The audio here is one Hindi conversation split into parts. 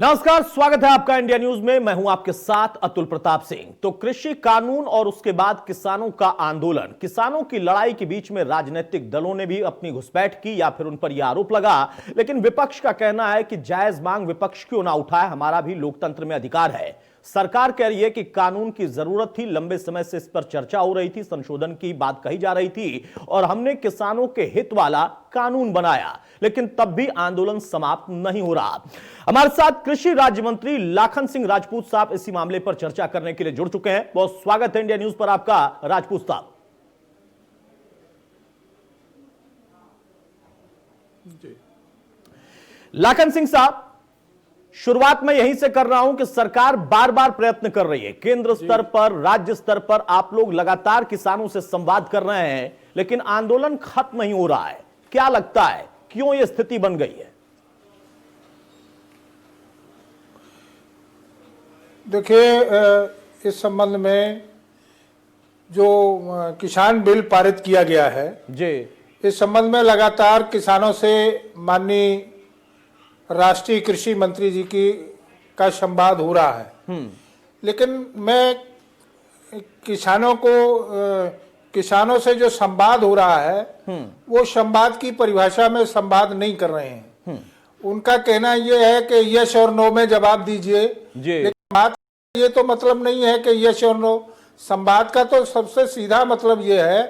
नमस्कार, स्वागत है आपका इंडिया न्यूज में। मैं हूं आपके साथ अतुल प्रताप सिंह। तो कृषि कानून और उसके बाद किसानों का आंदोलन, किसानों की लड़ाई के बीच में राजनीतिक दलों ने भी अपनी घुसपैठ की या फिर उन पर यह आरोप लगा, लेकिन विपक्ष का कहना है कि जायज मांग विपक्ष क्यों ना उठाए, हमारा भी लोकतंत्र में अधिकार है। सरकार कह रही है कि कानून की जरूरत थी, लंबे समय से इस पर चर्चा हो रही थी, संशोधन की बात कही जा रही थी और हमने किसानों के हित वाला कानून बनाया, लेकिन तब भी आंदोलन समाप्त नहीं हो रहा। हमारे साथ कृषि राज्य मंत्री लाखन सिंह राजपूत साहब इसी मामले पर चर्चा करने के लिए जुड़ चुके हैं। बहुत स्वागत है इंडिया न्यूज पर आपका, राजपूत साहब। लाखन सिंह साहब, शुरुआत में यहीं से कर रहा हूं कि सरकार बार बार प्रयत्न कर रही है, केंद्र स्तर पर, राज्य स्तर पर आप लोग लगातार किसानों से संवाद कर रहे हैं, लेकिन आंदोलन खत्म नहीं हो रहा है। क्या लगता है क्यों यह स्थिति बन गई है? देखिए, इस संबंध में जो किसान बिल पारित किया गया है जी, इस संबंध में लगातार किसानों से माननीय राष्ट्रीय कृषि मंत्री जी का संवाद हो रहा है। लेकिन मैं किसानों से जो संवाद हो रहा है वो संवाद की परिभाषा में संवाद नहीं कर रहे हैं। उनका कहना यह है कि यस और नो में जवाब दीजिए, लेकिन बात ये तो मतलब नहीं है कि यस और नो। संवाद का तो सबसे सीधा मतलब यह है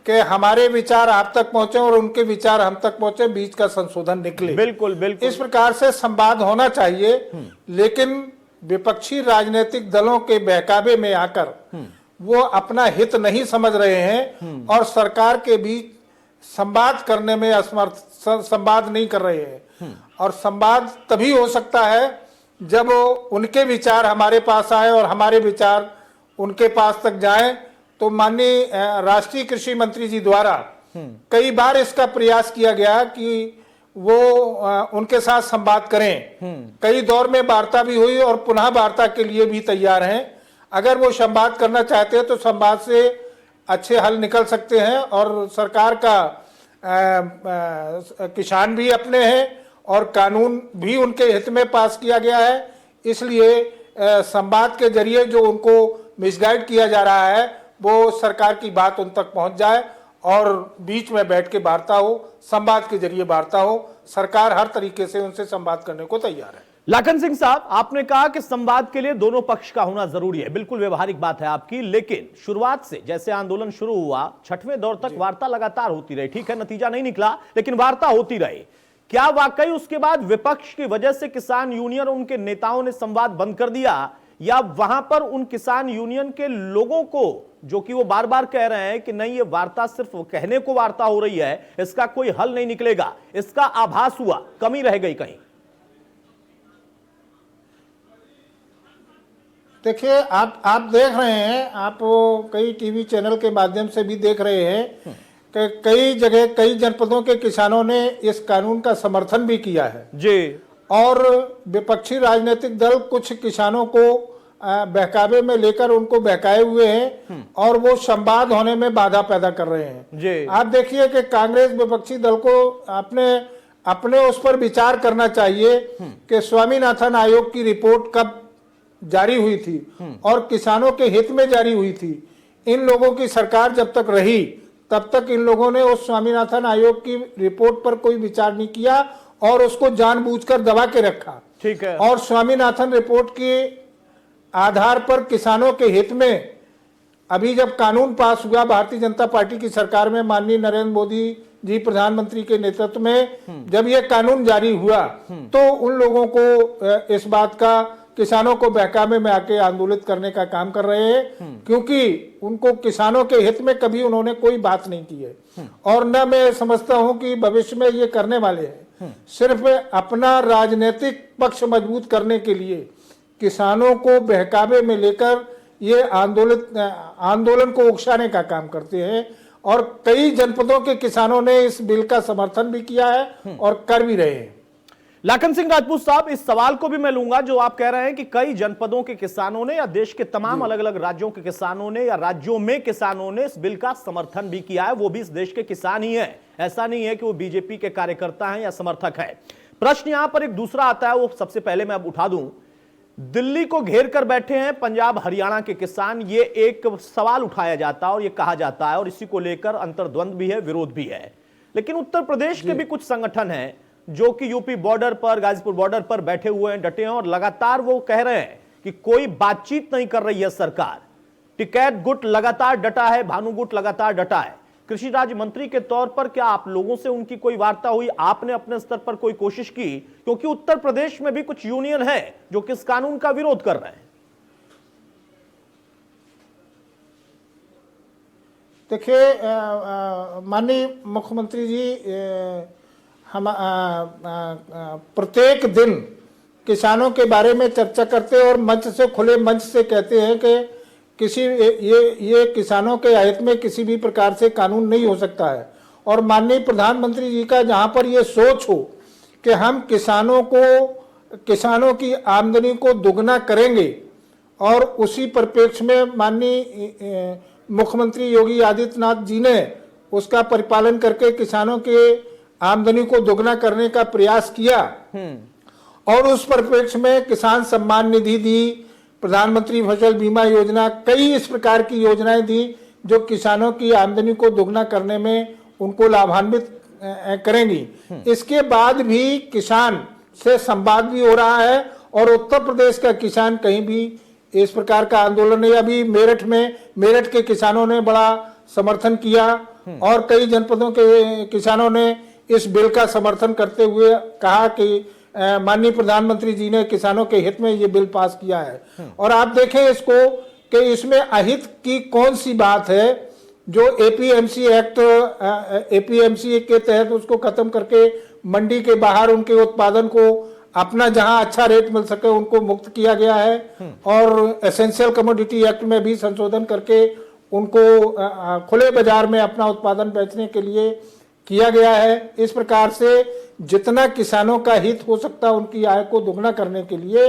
कि हमारे विचार आप तक पहुंचे और उनके विचार हम तक पहुंचे, बीच का संशोधन निकले। बिल्कुल बिल्कुल, इस प्रकार से संवाद होना चाहिए। लेकिन विपक्षी राजनीतिक दलों के बहकावे में आकर वो अपना हित नहीं समझ रहे हैं और सरकार के बीच संवाद करने में असमर्थ, संवाद नहीं कर रहे हैं। और संवाद तभी हो सकता है जब उनके विचार हमारे पास आए और हमारे विचार उनके पास तक जाएं। तो माननीय राष्ट्रीय कृषि मंत्री जी द्वारा कई बार इसका प्रयास किया गया कि वो उनके साथ संवाद करें। कई दौर में वार्ता भी हुई और पुनः वार्ता के लिए भी तैयार हैं। अगर वो संवाद करना चाहते हैं तो संवाद से अच्छे हल निकल सकते हैं और सरकार का किसान भी अपने हैं और कानून भी उनके हित में पास किया गया है। इसलिए संवाद के जरिए जो उनको मिसगाइड किया जा रहा है वो सरकार की बात उन तक पहुंच जाए और बीच में बैठ के वार्ता हो, संवाद के जरिए वार्ता हो। सरकार हर तरीके से उनसे संवाद करने को तैयार है। लाखन सिंह साहब, आपने कहा कि संवाद के लिए दोनों पक्ष का होना जरूरी है, बिल्कुल व्यवहारिक बात है आपकी, लेकिन शुरुआत से जैसे आंदोलन शुरू हुआ, छठवें दौर तक वार्ता लगातार होती रही। ठीक है, नतीजा नहीं निकला, लेकिन वार्ता होती रही। क्या वाकई उसके बाद विपक्ष की वजह से किसान यूनियन और उनके नेताओं ने संवाद बंद कर दिया, या वहां पर उन किसान यूनियन के लोगों को, जो कि वो बार बार कह रहे हैं कि नहीं, ये वार्ता सिर्फ कहने को वार्ता हो रही है, इसका कोई हल नहीं निकलेगा, इसका आभास हुआ, कमी रह गई कहीं? देखिए, आप देख रहे हैं, आप कई टीवी चैनल के माध्यम से भी देख रहे हैं कि कई जगह कई जनपदों के किसानों ने इस कानून का समर्थन भी किया है जी। और विपक्षी राजनीतिक दल कुछ किसानों को बहकावे में लेकर उनको बहकाए हुए हैं और वो संवाद होने में बाधा पैदा कर रहे हैं जी। आप देखिए कि कांग्रेस विपक्षी दल को अपने उस पर विचार करना चाहिए कि स्वामीनाथन आयोग की रिपोर्ट कब जारी हुई थी और किसानों के हित में जारी हुई थी। इन लोगों की सरकार जब तक रही तब तक इन लोगों ने उस स्वामीनाथन आयोग की रिपोर्ट पर कोई विचार नहीं किया और उसको जानबूझकर दबा के रखा। ठीक है। और स्वामीनाथन रिपोर्ट के आधार पर किसानों के हित में अभी जब कानून पास हुआ भारतीय जनता पार्टी की सरकार में, माननीय नरेंद्र मोदी जी प्रधानमंत्री के नेतृत्व में जब यह कानून जारी हुआ तो उन लोगों को इस बात का, किसानों को बहकावे में आके आंदोलित करने का काम कर रहे हैं, क्योंकि उनको किसानों के हित में कभी उन्होंने कोई बात नहीं की है और न मैं समझता हूं कि भविष्य में ये करने वाले हैं। सिर्फ अपना राजनीतिक पक्ष मजबूत करने के लिए किसानों को बहकावे में लेकर ये आंदोलन को उकसाने का काम करते हैं और कई जनपदों के किसानों ने इस बिल का समर्थन भी किया है और कर भी रहे हैं। लाखन सिंह राजपूत साहब, इस सवाल को भी मैं लूंगा जो आप कह रहे हैं कि कई जनपदों के किसानों ने या देश के तमाम अलग अलग राज्यों के किसानों ने या राज्यों में किसानों ने इस बिल का समर्थन भी किया है। वो भी इस देश के किसान ही हैं, ऐसा नहीं है कि वो बीजेपी के कार्यकर्ता हैं या समर्थक हैं। प्रश्न यहां पर एक दूसरा आता है, वो सबसे पहले मैं अब उठा दूं। दिल्ली को घेर कर बैठे हैं पंजाब हरियाणा के किसान, ये एक सवाल उठाया जाता है और ये कहा जाता है, और इसी को लेकर अंतर्द्वंद भी है, विरोध भी है। लेकिन उत्तर प्रदेश के भी कुछ संगठन हैं जो कि यूपी बॉर्डर पर, गाजीपुर बॉर्डर पर बैठे हुए हैं, डटे हैं, और लगातार वो कह रहे हैं कि कोई बातचीत नहीं कर रही है सरकार। टिकैत गुट लगातार डटा है, भानु गुट लगातार डटा है। कृषि राज्य मंत्री के तौर पर क्या आप लोगों से उनकी कोई वार्ता हुई? आपने अपने स्तर पर कोई कोशिश की? क्योंकि उत्तर प्रदेश में भी कुछ यूनियन है जो कि इस कानून का विरोध कर रहे हैं। देखिए, माननीय मुख्यमंत्री जी हम प्रत्येक दिन किसानों के बारे में चर्चा करते हैं और मंच से, खुले मंच से कहते हैं कि किसी ये किसानों के हित में किसी भी प्रकार से कानून नहीं हो सकता है। और माननीय प्रधानमंत्री जी का जहां पर ये सोच हो कि हम किसानों की आमदनी को दुगना करेंगे, और उसी परिप्रेक्ष्य में माननीय मुख्यमंत्री योगी आदित्यनाथ जी ने उसका परिपालन करके किसानों के आमदनी को दुगना करने का प्रयास किया। और उस परिप्रेक्ष्य में किसान सम्मान निधि दी, प्रधानमंत्री फसल बीमा योजना, कई इस प्रकार की योजनाएं दी जो किसानों की आमदनी को दुगना करने में उनको लाभान्वित करेंगी। इसके बाद भी किसान से संवाद भी हो रहा है, और उत्तर प्रदेश का किसान कहीं भी इस प्रकार का आंदोलन नहीं। अभी मेरठ के किसानों ने बड़ा समर्थन किया, और कई जनपदों के किसानों ने इस बिल का समर्थन करते हुए कहा कि माननीय प्रधानमंत्री जी ने किसानों के हित में ये बिल पास किया है। और आप देखें इसको कि इसमें अहित की कौन सी बात है, जो एपीएमसी एक्ट, एपीएमसी के तहत उसको खत्म करके मंडी के बाहर उनके उत्पादन को अपना जहां अच्छा रेट मिल सके उनको मुक्त किया गया है। और एसेंशियल कमोडिटी एक्ट में भी संशोधन करके उनको खुले बाजार में अपना उत्पादन बेचने के लिए किया गया है। इस प्रकार से जितना किसानों का हित हो सकता है, उनकी आय को दुगना करने के लिए,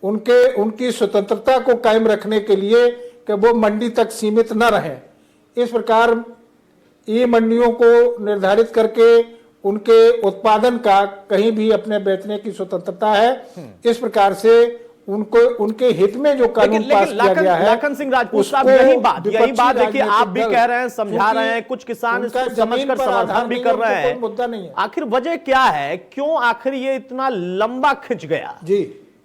उनकी स्वतंत्रता को कायम रखने के लिए कि वो मंडी तक सीमित न रहें, इस प्रकार ई मंडियों को निर्धारित करके उनके उत्पादन का कहीं भी अपने बेचने की स्वतंत्रता है। इस प्रकार से उनको, उनके हित में जो कानून पास किया गया है, लाखन सिंह राजपूत साहब, यही बात देखिए, आप भी कह रहे हैं, समझा रहे हैं, कुछ किसान इसको समझकर समर्थन भी कर रहे हैं। मुद्दा नहीं है। आखिर वजह क्या है, क्यों आखिर ये इतना लंबा खिंच गया? जी,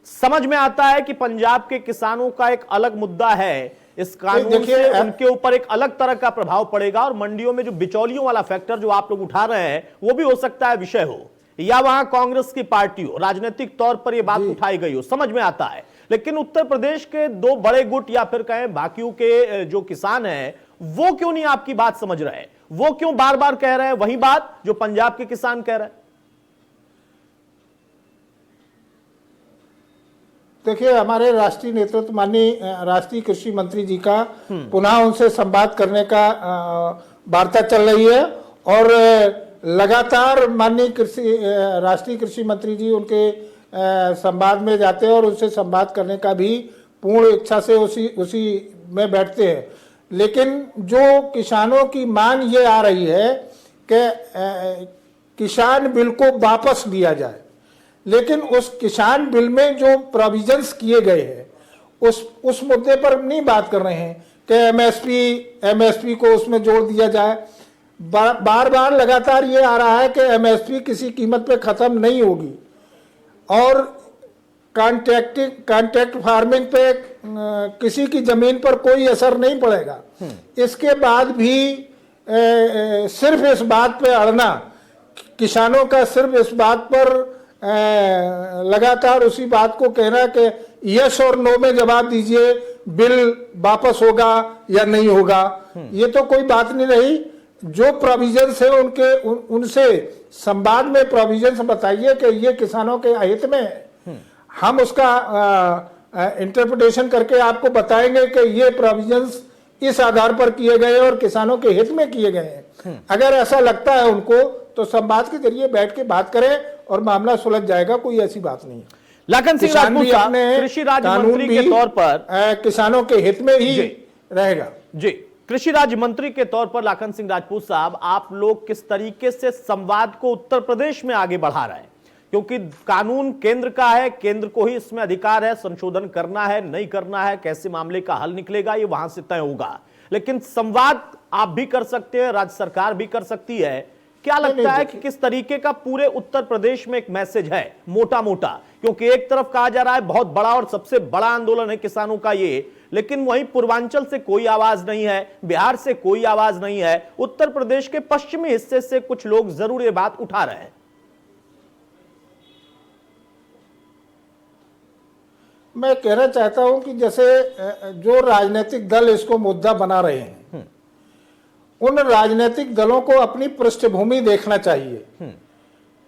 समझ में आता है कि पंजाब के किसानों का एक अलग मुद्दा है, इस कानून से उनके ऊपर एक अलग तरह का प्रभाव पड़ेगा, और मंडियों में जो बिचौलियों वाला फैक्टर जो आप लोग उठा रहे हैं वो भी हो सकता है विषय हो, या वहां कांग्रेस की पार्टी हो, राजनीतिक तौर पर यह बात उठाई गई हो, समझ में आता है। लेकिन उत्तर प्रदेश के दो बड़े गुट, या फिर कहें बाकियों के जो किसान हैं, वो क्यों नहीं आपकी बात समझ रहे हैं? वो क्यों बार बार कह रहे हैं वही बात जो पंजाब के किसान कह रहे हैं? देखिए, हमारे राष्ट्रीय नेतृत्व माननीय राष्ट्रीय कृषि मंत्री जी का पुनः उनसे संवाद करने का वार्ता चल रही है, और लगातार माननीय राष्ट्रीय कृषि मंत्री जी उनके संवाद में जाते हैं और उनसे संवाद करने का भी पूर्ण इच्छा से उसी में बैठते हैं। लेकिन जो किसानों की मांग ये आ रही है कि किसान बिल को वापस लिया जाए, लेकिन उस किसान बिल में जो प्रोविजंस किए गए हैं उस मुद्दे पर नहीं बात कर रहे हैं कि एमएसपी को उसमें जोड़ दिया जाए। बार बार लगातार ये आ रहा है कि एमएसपी किसी कीमत पे खत्म नहीं होगी, और कॉन्ट्रैक्ट फार्मिंग पे किसी की जमीन पर कोई असर नहीं पड़ेगा। इसके बाद भी सिर्फ इस बात पे अड़ना, किसानों का सिर्फ इस बात पर लगातार उसी बात को कहना कि यस और नो में जवाब दीजिए, बिल वापस होगा या नहीं होगा, ये तो कोई बात नहीं रही। जो प्रोविजंस है उनसे संवाद में प्रोविजंस बताइए कि ये किसानों के हित में है। हम उसका इंटरप्रिटेशन करके आपको बताएंगे कि ये प्रोविजंस इस आधार पर किए गए और किसानों के हित में किए गए हैं। अगर ऐसा लगता है उनको तो संवाद के जरिए बैठ के बात करें और मामला सुलझ जाएगा, कोई ऐसी बात नहीं है। लाखन सिंह राजपूत साहब, कृषि राज्य मंत्री के तौर पर किसानों के हित में ही रहेगा। जी, कृषि राज्य मंत्री के तौर पर लाखन सिंह राजपूत साहब, आप लोग किस तरीके से संवाद को उत्तर प्रदेश में आगे बढ़ा रहे हैं? क्योंकि कानून केंद्र का है, केंद्र को ही इसमें अधिकार है, संशोधन करना है नहीं करना है, कैसे मामले का हल निकलेगा ये वहां से तय होगा। लेकिन संवाद आप भी कर सकते हैं, राज्य सरकार भी कर सकती है। क्या लगता है कि किस तरीके का पूरे उत्तर प्रदेश में एक मैसेज है मोटा मोटा, क्योंकि एक तरफ कहा जा रहा है बहुत बड़ा और सबसे बड़ा आंदोलन है किसानों का ये, लेकिन वहीं पूर्वांचल से कोई आवाज नहीं है, बिहार से कोई आवाज नहीं है, उत्तर प्रदेश के पश्चिमी हिस्से से कुछ लोग जरूर ये बात उठा रहे हैं। मैं कहना चाहता हूं कि जैसे जो राजनीतिक दल इसको मुद्दा बना रहे हैं, उन राजनीतिक दलों को अपनी पृष्ठभूमि देखना चाहिए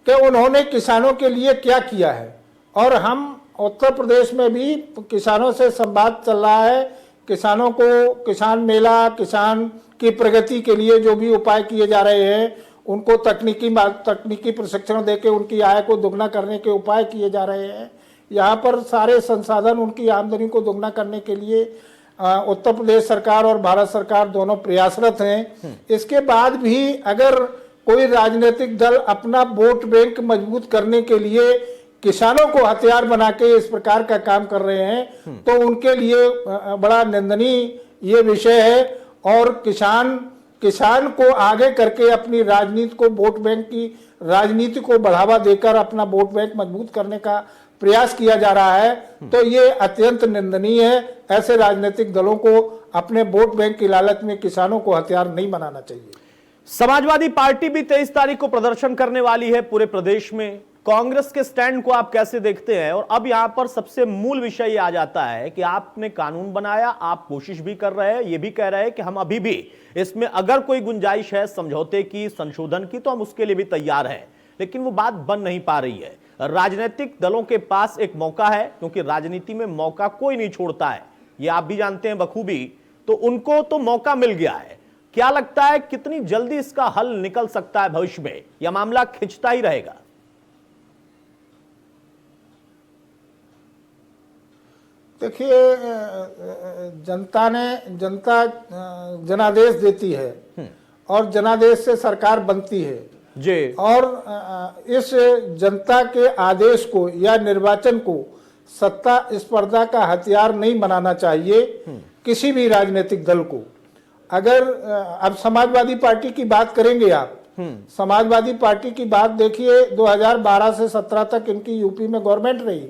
कि उन्होंने किसानों के लिए क्या किया है। और हम उत्तर प्रदेश में भी किसानों से संवाद चल रहा है, किसानों को किसान मेला, किसान की प्रगति के लिए जो भी उपाय किए जा रहे हैं, उनको तकनीकी प्रशिक्षण देके उनकी आय को दुगना करने के उपाय किए जा रहे हैं। यहाँ पर सारे संसाधन उनकी आमदनी को दुगना करने के लिए उत्तर प्रदेश सरकार और भारत सरकार दोनों प्रयासरत हैं। इसके बाद भी अगर कोई राजनीतिक दल अपना वोट बैंक मजबूत करने के लिए किसानों को हथियार बना के इस प्रकार का काम कर रहे हैं तो उनके लिए बड़ा निंदनीय ये विषय है। और किसान को आगे करके अपनी राजनीति को, वोट बैंक की राजनीति को बढ़ावा देकर अपना वोट बैंक मजबूत करने का प्रयास किया जा रहा है, तो ये अत्यंत निंदनीय है। ऐसे राजनीतिक दलों को अपने वोट बैंक की लालच में किसानों को हथियार नहीं बनाना चाहिए। समाजवादी पार्टी भी 23 तारीख को प्रदर्शन करने वाली है पूरे प्रदेश में। कांग्रेस के स्टैंड को आप कैसे देखते हैं? और अब यहां पर सबसे मूल विषय ये आ जाता है कि आपने कानून बनाया, आप कोशिश भी कर रहे हैं, ये भी कह रहे हैं कि हम अभी भी इसमें अगर कोई गुंजाइश है समझौते की, संशोधन की, तो हम उसके लिए भी तैयार हैं, लेकिन वो बात बन नहीं पा रही है। राजनीतिक दलों के पास एक मौका है, क्योंकि राजनीति में मौका कोई नहीं छोड़ता है, ये आप भी जानते हैं बखूबी, तो उनको तो मौका मिल गया है। क्या लगता है कितनी जल्दी इसका हल निकल सकता है भविष्य में, यह मामला खिंचता ही रहेगा? देखिए, जनता जनादेश देती है और जनादेश से सरकार बनती है जी। और इस जनता के आदेश को या निर्वाचन को सत्ता स्पर्धा का हथियार नहीं बनाना चाहिए किसी भी राजनीतिक दल को। अगर अब समाजवादी पार्टी की बात करेंगे आप, समाजवादी पार्टी की बात देखिए, 2012 से 17 तक इनकी यूपी में गवर्नमेंट रही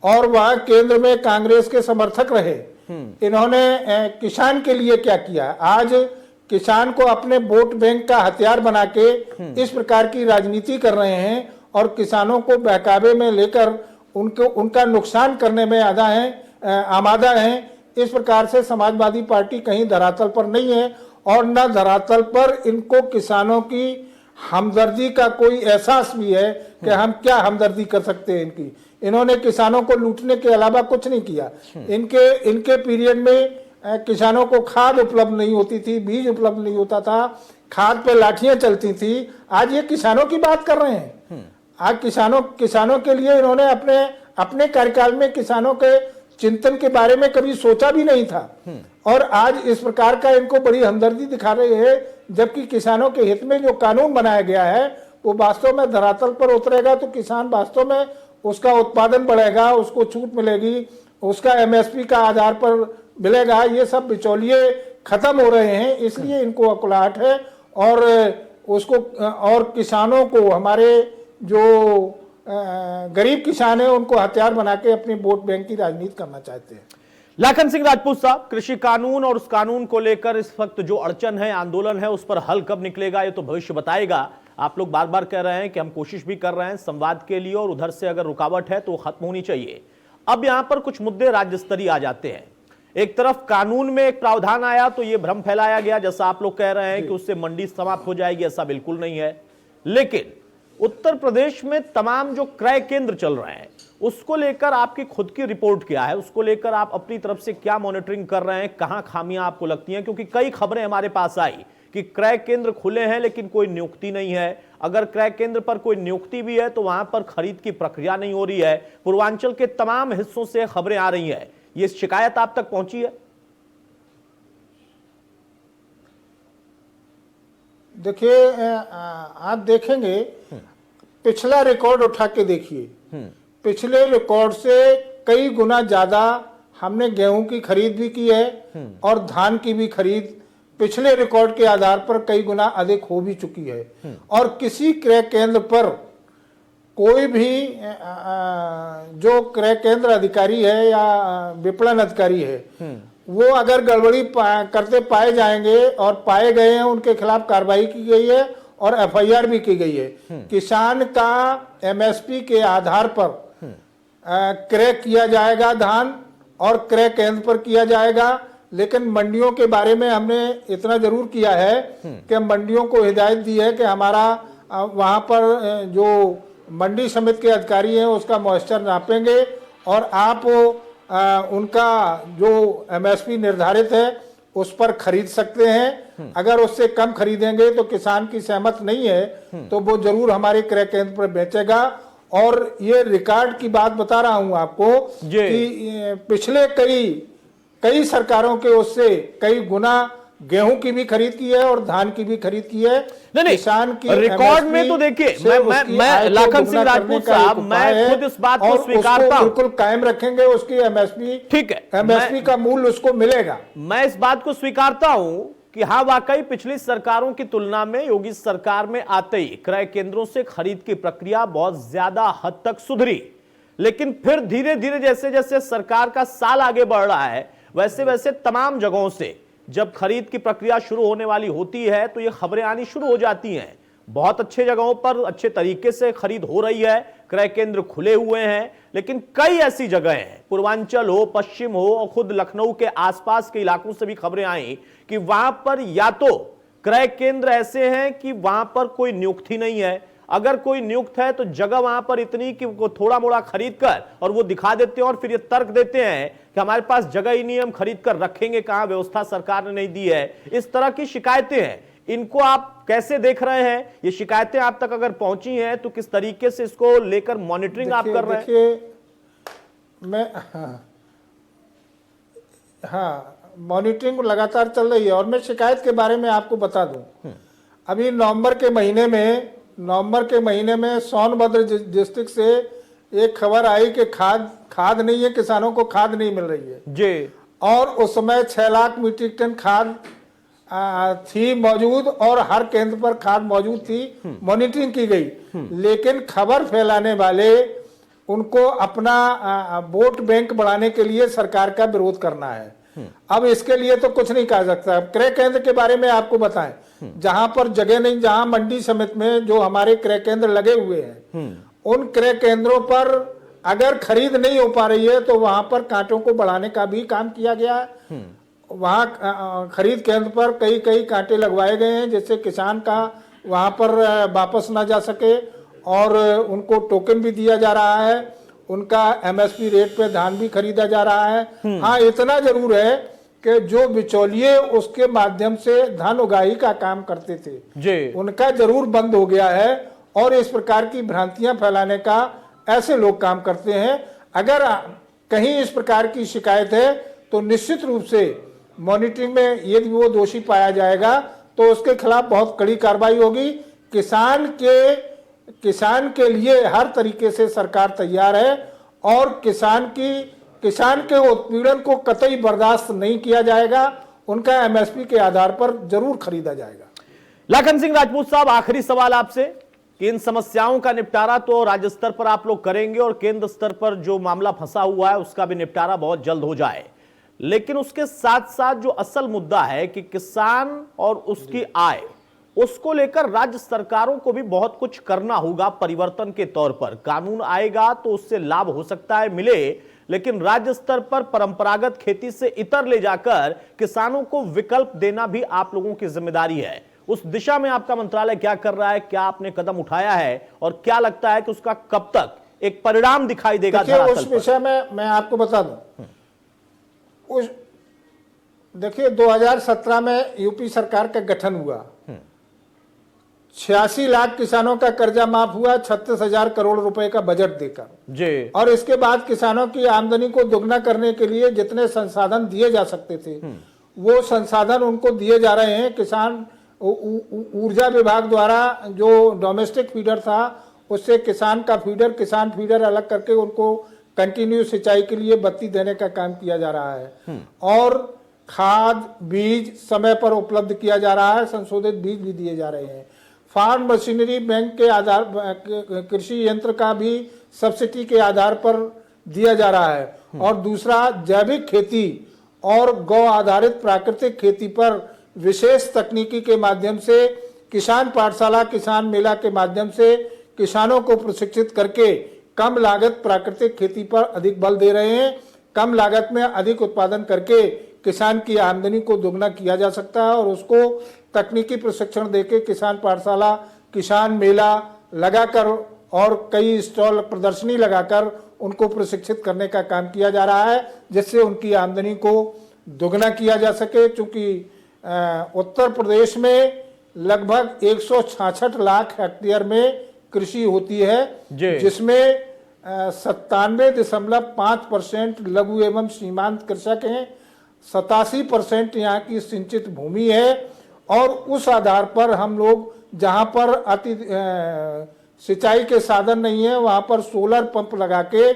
और वहां केंद्र में कांग्रेस के समर्थक रहे। इन्होंने किसान के लिए क्या किया? आज किसान को अपने वोट बैंक का हथियार बना के इस प्रकार की राजनीति कर रहे हैं और किसानों को बहकावे में लेकर उनका नुकसान करने में आमादा हैं। इस प्रकार से समाजवादी पार्टी कहीं धरातल पर नहीं है और न धरातल पर इनको किसानों की हमदर्दी का कोई एहसास भी है कि हम क्या हमदर्दी कर सकते हैं इनकी। इन्होंने किसानों को लूटने के अलावा कुछ नहीं किया। इनके पीरियड में किसानों को खाद उपलब्ध नहीं होती थी, बीज उपलब्ध नहीं होता था, खाद पे लाठियां चलती थी। आज ये किसानों की बात कर रहे हैं। आज किसानों के लिए इन्होंने अपने कार्यकाल में किसानों के चिंतन के बारे में कभी सोचा भी नहीं था और आज इस प्रकार का इनको बड़ी हमदर्दी दिखा रहे हैं, जबकि किसानों के हित में जो कानून बनाया गया है वो वास्तव में धरातल पर उतरेगा तो किसान वास्तव में उसका उत्पादन बढ़ेगा, उसको छूट मिलेगी, उसका एमएसपी का आधार पर मिलेगा। ये सब बिचौलिए खत्म हो रहे हैं, इसलिए इनको अकुलाहट है और किसानों को, हमारे जो गरीब किसान है, उनको हथियार बना के अपने वोट बैंक की राजनीति करना चाहते हैं। लाखन सिंह राजपूत साहब, कृषि कानून और उस कानून को लेकर इस वक्त जो अड़चन है, आंदोलन है, उस पर हल कब निकलेगा ये तो भविष्य बताएगा। आप लोग बार बार कह रहे हैं कि हम कोशिश भी कर रहे हैं संवाद के लिए और उधर से अगर रुकावट है तो वो खत्म होनी चाहिए। अब यहां पर कुछ मुद्दे राज्य स्तरीय आ जाते हैं। एक तरफ कानून में एक प्रावधान आया तो ये भ्रम फैलाया गया, जैसा आप लोग कह रहे हैं कि उससे मंडी समाप्त हो जाएगी, ऐसा बिल्कुल नहीं है। लेकिन उत्तर प्रदेश में तमाम जो क्रय केंद्र चल रहे हैं उसको लेकर आपकी खुद की रिपोर्ट क्या है, उसको लेकर आप अपनी तरफ से क्या मॉनिटरिंग कर रहे हैं, कहां खामियां आपको लगती हैं? क्योंकि कई खबरें हमारे पास आई कि क्रय केंद्र खुले हैं लेकिन कोई नियुक्ति नहीं है। अगर क्रय केंद्र पर कोई नियुक्ति भी है तो वहां पर खरीद की प्रक्रिया नहीं हो रही है। पूर्वांचल के तमाम हिस्सों से खबरें आ रही हैं, ये शिकायत आप तक पहुंची है? देखिए, आप देखेंगे पिछला रिकॉर्ड उठा के देखिए, पिछले रिकॉर्ड से कई गुना ज्यादा हमने गेहूं की खरीद भी की है और धान की भी खरीद पिछले रिकॉर्ड के आधार पर कई गुना अधिक हो भी चुकी है। और किसी क्रय केंद्र पर कोई भी जो क्रय केंद्र अधिकारी है या विपणन अधिकारी है, वो अगर गड़बड़ी करते पाए जाएंगे और पाए गए हैं, उनके खिलाफ कार्रवाई की गई है और एफआईआर भी की गई है। किसान का एमएसपी के आधार पर क्रय किया जाएगा धान और क्रय केंद्र पर किया जाएगा। लेकिन मंडियों के बारे में हमने इतना जरूर किया है कि मंडियों को हिदायत दी है कि हमारा वहां पर जो मंडी समिति के अधिकारी हैं उसका मॉइस्चर नापेंगे और आप उनका जो एमएसपी निर्धारित है उस पर खरीद सकते हैं। अगर उससे कम खरीदेंगे तो किसान की सहमत नहीं है तो वो जरूर हमारे क्रय केंद्र पर बेचेगा। और ये रिकॉर्ड की बात बता रहा हूं आपको कि पिछले कई सरकारों के उससे कई गुना गेहूं की भी खरीद की है और धान की भी खरीद की है। नहीं, किसान की रिकॉर्ड में तो देखिए मैं लाखन सिंह राजपूत साहब, मैं खुद इस बात को स्वीकारता हूं, बिल्कुल कायम रखेंगे उसकी एमएसपी। ठीक है, एमएसपी का मूल्य उसको मिलेगा। मैं इस बात को स्वीकारता हूं कि हाँ, वाकई पिछली सरकारों की तुलना में योगी सरकार में आते ही क्रय केंद्रों से खरीद की प्रक्रिया बहुत ज्यादा हद तक सुधरी। लेकिन फिर धीरे धीरे जैसे जैसे सरकार का साल आगे बढ़ रहा है, वैसे वैसे तमाम जगहों से जब खरीद की प्रक्रिया शुरू होने वाली होती है तो ये खबरें आनी शुरू हो जाती हैं। बहुत अच्छे जगहों पर अच्छे तरीके से खरीद हो रही है, क्रय केंद्र खुले हुए हैं, लेकिन कई ऐसी जगह हैं, पूर्वांचल हो, पश्चिम हो और खुद लखनऊ के आसपास के इलाकों से भी खबरें आई कि वहां पर या तो क्रय केंद्र ऐसे हैं कि वहां पर कोई नियुक्ति नहीं है, अगर कोई नियुक्त है तो जगह वहां पर इतनी कि वो थोड़ा मोड़ा खरीद कर और वो दिखा देते हैं और फिर ये तर्क देते हैं कि हमारे पास जगह ही नहीं, हम खरीद कर रखेंगे कहां, व्यवस्था सरकार ने नहीं दी है। इस तरह की शिकायतें हैं, इनको आप कैसे देख रहे हैं? ये शिकायतें आप तक अगर पहुंची हैं तो किस तरीके से इसको लेकर मॉनिटरिंग आप कर रहे हैं? देखिए मैं हाँ मॉनिटरिंग लगातार चल रही है और मैं शिकायत के बारे में आपको बता दूं, अभी नवंबर के महीने में सोनभद्र डिस्ट्रिक्ट से एक खबर आई कि खाद नहीं है, किसानों को खाद नहीं मिल रही है जी। और उस समय 6 लाख मीट्रिक टन खाद थी मौजूद और हर केंद्र पर खाद मौजूद थी, मॉनिटरिंग की गई। लेकिन खबर फैलाने वाले उनको अपना वोट बैंक बढ़ाने के लिए सरकार का विरोध करना है। अब इसके लिए तो कुछ नहीं कहा सकता। क्रय केंद्र के बारे में आपको बताएं, जहां पर जगह नहीं, जहां मंडी समिति में जो हमारे क्रय केंद्र लगे हुए हैं, उन क्रय केंद्रों पर अगर खरीद नहीं हो पा रही है तो वहां पर कांटों को बढ़ाने का भी काम किया गया है। वहां खरीद केंद्र पर कई कांटे लगवाए गए हैं जिससे किसान का वहां पर वापस ना जा सके और उनको टोकन भी दिया जा रहा है, उनका एमएसपी रेट पे धान भी खरीदा जा रहा है। हाँ, इतना जरूर है कि जो बिचौलिए उसके माध्यम से धान उगाही का काम करते थे जी, उनका जरूर बंद हो गया है और इस प्रकार की भ्रांतियां फैलाने का ऐसे लोग काम करते हैं। अगर कहीं इस प्रकार की शिकायत है तो निश्चित रूप से मॉनिटरिंग में यदि वो दोषी पाया जाएगा तो उसके खिलाफ बहुत कड़ी कार्रवाई होगी। किसान के लिए हर तरीके से सरकार तैयार है और किसान के उत्पीड़न को कतई बर्दाश्त नहीं किया जाएगा, उनका एमएसपी के आधार पर जरूर खरीदा जाएगा। लाखन सिंह राजपूत साहब, आखिरी सवाल आपसे कि इन समस्याओं का निपटारा तो राज्य स्तर पर आप लोग करेंगे और केंद्र स्तर पर जो मामला फंसा हुआ है उसका भी निपटारा बहुत जल्द हो जाए, लेकिन उसके साथ साथ जो असल मुद्दा है कि किसान और उसकी आय, उसको लेकर राज्य सरकारों को भी बहुत कुछ करना होगा परिवर्तन के तौर पर। कानून आएगा तो उससे लाभ हो सकता है मिले, लेकिन राज्य स्तर पर परंपरागत खेती से इतर ले जाकर किसानों को विकल्प देना भी आप लोगों की जिम्मेदारी है। उस दिशा में आपका मंत्रालय क्या कर रहा है, क्या आपने कदम उठाया है और क्या लगता है कि उसका कब तक एक परिणाम दिखाई देगा? उस विषय में मैं आपको बता दूं, देखिए 2017 में यूपी सरकार का गठन हुआ, 86 लाख किसानों का कर्जा माफ हुआ 36,000 करोड़ रुपए का बजट देकर जी। और इसके बाद किसानों की आमदनी को दुगना करने के लिए जितने संसाधन दिए जा सकते थे वो संसाधन उनको दिए जा रहे हैं। किसान ऊर्जा विभाग द्वारा जो डोमेस्टिक फीडर था उससे किसान किसान फीडर अलग करके उनको कंटिन्यू सिंचाई के लिए बत्ती देने का काम किया जा रहा है। और खाद बीज समय पर उपलब्ध किया जा रहा है, संशोधित बीज भी दिए जा रहे हैं। फार्म मशीनरी बैंक के आधार कृषि यंत्र का भी सब्सिडी के आधार पर दिया जा रहा है। और दूसरा, जैविक खेती और गौ आधारित प्राकृतिक खेती पर विशेष तकनीकी के माध्यम से किसान पाठशाला, किसान मेला के माध्यम से किसानों को प्रशिक्षित करके कम लागत प्राकृतिक खेती पर अधिक बल दे रहे हैं। कम लागत में अधिक उत्पादन करके किसान की आमदनी को दोगुना किया जा सकता है और उसको तकनीकी प्रशिक्षण देके किसान पाठशाला, किसान मेला लगाकर और कई स्टॉल प्रदर्शनी लगाकर उनको प्रशिक्षित करने का काम किया जा रहा है, जिससे उनकी आमदनी को दोगुना किया जा सके। चूंकि उत्तर प्रदेश में लगभग 166 लाख हेक्टेयर में कृषि होती है, जिसमें 97.5% लघु एवं सीमांत कृषक हैं, 87% यहाँ की सिंचित भूमि है। और उस आधार पर हम लोग जहाँ पर सिंचाई के साधन नहीं है वहाँ पर सोलर पंप लगा के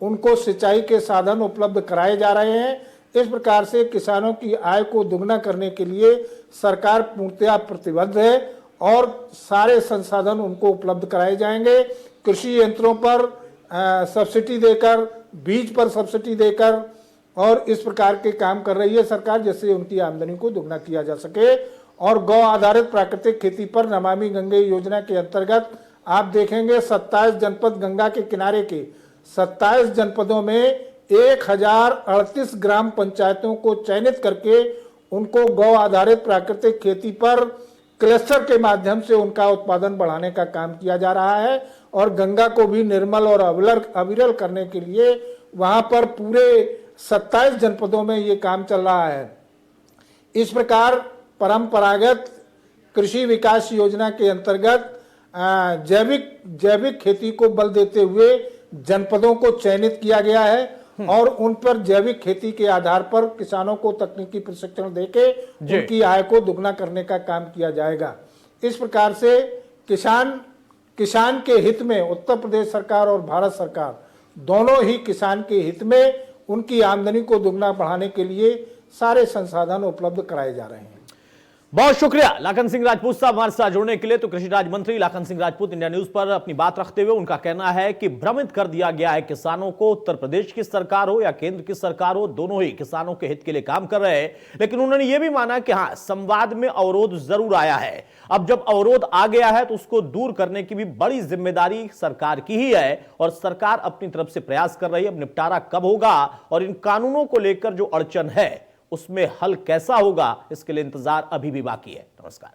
उनको सिंचाई के साधन उपलब्ध कराए जा रहे हैं। इस प्रकार से किसानों की आय को दुगना करने के लिए सरकार पूर्णतया प्रतिबद्ध है और सारे संसाधन उनको उपलब्ध कराए जाएंगे। कृषि यंत्रों पर सब्सिडी देकर, बीज पर सब्सिडी देकर और इस प्रकार के काम कर रही है सरकार, जिससे उनकी आमदनी को दुगना किया जा सके। और गौ आधारित प्राकृतिक खेती पर नमामि गंगे योजना के अंतर्गत आप देखेंगे 27 जनपद, गंगा के किनारे के 27 जनपदों में 1038 ग्राम पंचायतों को चयनित करके उनको गौ आधारित प्राकृतिक खेती पर क्लस्टर के माध्यम से उनका उत्पादन बढ़ाने का काम किया जा रहा है। और गंगा को भी निर्मल और अविरल करने के लिए वहां पर पूरे 27 जनपदों में ये काम चल रहा है। इस प्रकार परंपरागत कृषि विकास योजना के अंतर्गत जैविक खेती को बल देते हुए जनपदों को चयनित किया गया है और उन पर जैविक खेती के आधार पर किसानों को तकनीकी प्रशिक्षण देके उनकी आय को दुगना करने का काम किया जाएगा। इस प्रकार से किसान के हित में उत्तर प्रदेश सरकार और भारत सरकार दोनों ही किसान के हित में उनकी आमदनी को दुगना बढ़ाने के लिए सारे संसाधन उपलब्ध कराए जा रहे हैं। बहुत शुक्रिया लाखन सिंह राजपूत साहब हमारे साथ जुड़ने के लिए। तो कृषि राज्य मंत्री लाखन सिंह राजपूत इंडिया न्यूज पर अपनी बात रखते हुए उनका कहना है कि भ्रमित कर दिया गया है किसानों को। उत्तर प्रदेश की सरकार हो या केंद्र की सरकार हो, दोनों ही किसानों के हित के लिए काम कर रहे हैं। लेकिन उन्होंने यह भी माना कि हाँ, संवाद में अवरोध जरूर आया है। अब जब अवरोध आ गया है तो उसको दूर करने की भी बड़ी जिम्मेदारी सरकार की ही है और सरकार अपनी तरफ से प्रयास कर रही है। अब निपटारा कब होगा और इन कानूनों को लेकर जो अड़चन है उसमें हल कैसा होगा, इसके लिए इंतजार अभी भी बाकी है। नमस्कार।